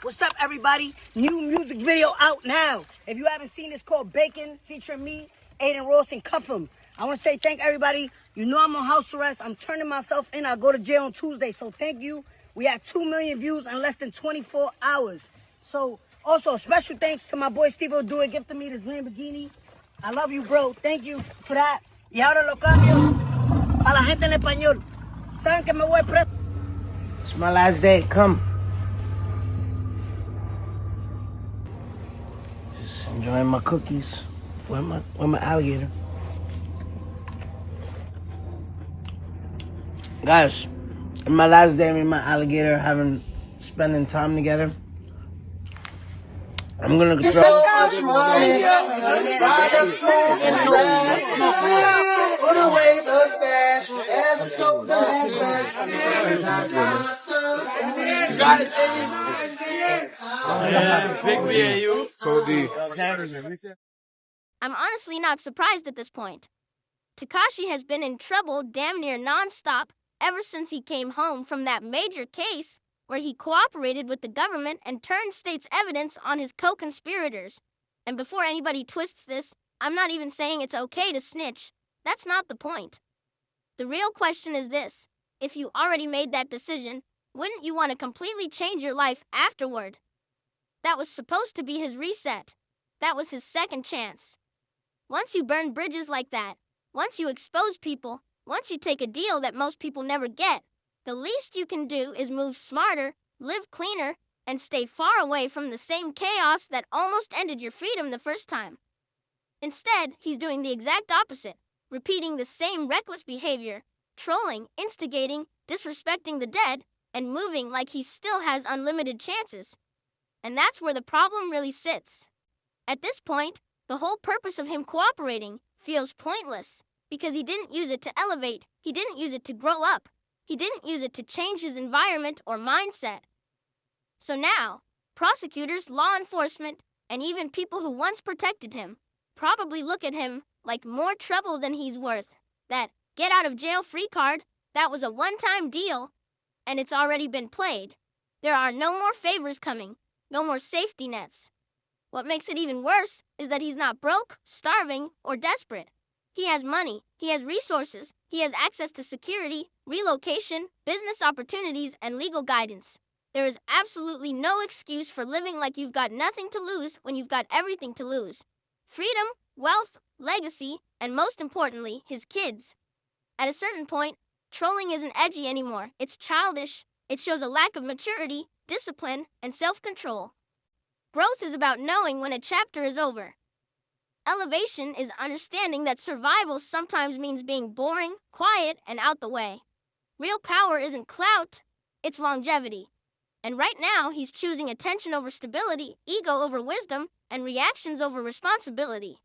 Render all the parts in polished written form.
What's up, everybody? New music video out now. If you haven't seen, it's called Bacon, featuring me, Aiden Ross, and Cuff'em. I want to say thank everybody. You know I'm on house arrest. I'm turning myself in. I go to jail on Tuesday, so thank you. We had 2 million views in less than 24 hours. So, also, special thanks to my boy Steve O'Do gifting me this Lamborghini. I love you, bro. Thank you for that. Y ahora lo cambio a la gente en español. Saben que me voy preso. It's my last day. Come. Just enjoying my cookies. Where my alligator? Guys, in my last day, me and my alligator spending time together. I'm gonna throw Tekashi money, ride up smooth in the back, put away the stash, as a soap the last You got it, baby. Yeah, big BAU. So D. I'm honestly not surprised at this point. Tekashi has been in trouble damn near nonstop ever since he came home from that major case where he cooperated with the government and turned state's evidence on his co-conspirators. And before anybody twists this, I'm not even saying it's okay to snitch. That's not the point. The real question is this: if you already made that decision, wouldn't you want to completely change your life afterward? That was supposed to be his reset. That was his second chance. Once you burn bridges like that, once you expose people, once you take a deal that most people never get, the least you can do is move smarter, live cleaner, and stay far away from the same chaos that almost ended your freedom the first time. Instead, he's doing the exact opposite, repeating the same reckless behavior, trolling, instigating, disrespecting the dead, and moving like he still has unlimited chances. And that's where the problem really sits. At this point, the whole purpose of him cooperating feels pointless, because he didn't use it to elevate, he didn't use it to grow up, he didn't use it to change his environment or mindset. So now, prosecutors, law enforcement, and even people who once protected him probably look at him like more trouble than he's worth. That get-out-of-jail-free card, that was a one-time deal, and it's already been played. There are no more favors coming, no more safety nets. What makes it even worse is that he's not broke, starving, or desperate. He has money, he has resources, he has access to security, relocation, business opportunities, and legal guidance. There is absolutely no excuse for living like you've got nothing to lose when you've got everything to lose. Freedom, wealth, legacy, and most importantly, his kids. At a certain point, trolling isn't edgy anymore. It's childish. It shows a lack of maturity, discipline, and self-control. Growth is about knowing when a chapter is over. Elevation is understanding that survival sometimes means being boring, quiet, and out the way. Real power isn't clout, it's longevity. And right now, he's choosing attention over stability, ego over wisdom, and reactions over responsibility.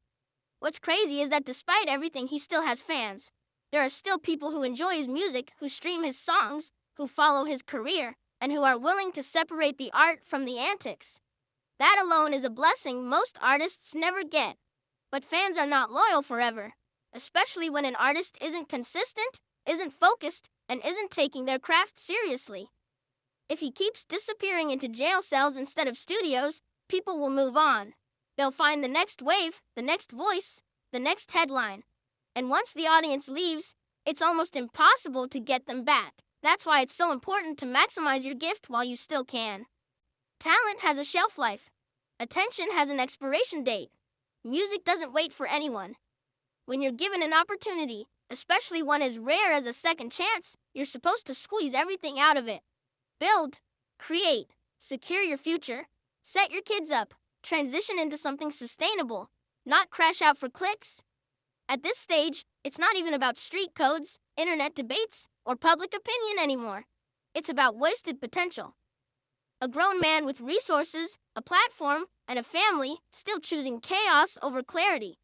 What's crazy is that despite everything, he still has fans. There are still people who enjoy his music, who stream his songs, who follow his career, and who are willing to separate the art from the antics. That alone is a blessing most artists never get. But fans are not loyal forever, especially when an artist isn't consistent, isn't focused, and isn't taking their craft seriously. If he keeps disappearing into jail cells instead of studios, people will move on. They'll find the next wave, the next voice, the next headline. And once the audience leaves, it's almost impossible to get them back. That's why it's so important to maximize your gift while you still can. Talent has a shelf life. Attention has an expiration date. Music doesn't wait for anyone. When you're given an opportunity, especially one as rare as a second chance, you're supposed to squeeze everything out of it. Build, create, secure your future, set your kids up, transition into something sustainable, not crash out for clicks. At this stage, it's not even about street codes, internet debates, or public opinion anymore. It's about wasted potential. A grown man with resources, a platform, and a family still choosing chaos over clarity.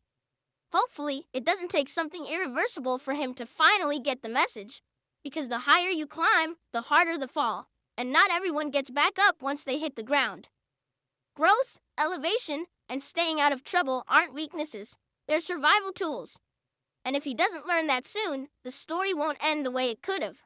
Hopefully, it doesn't take something irreversible for him to finally get the message, because the higher you climb, the harder the fall, and not everyone gets back up once they hit the ground. Growth, elevation, and staying out of trouble aren't weaknesses, they're survival tools. And if he doesn't learn that soon, the story won't end the way it could have.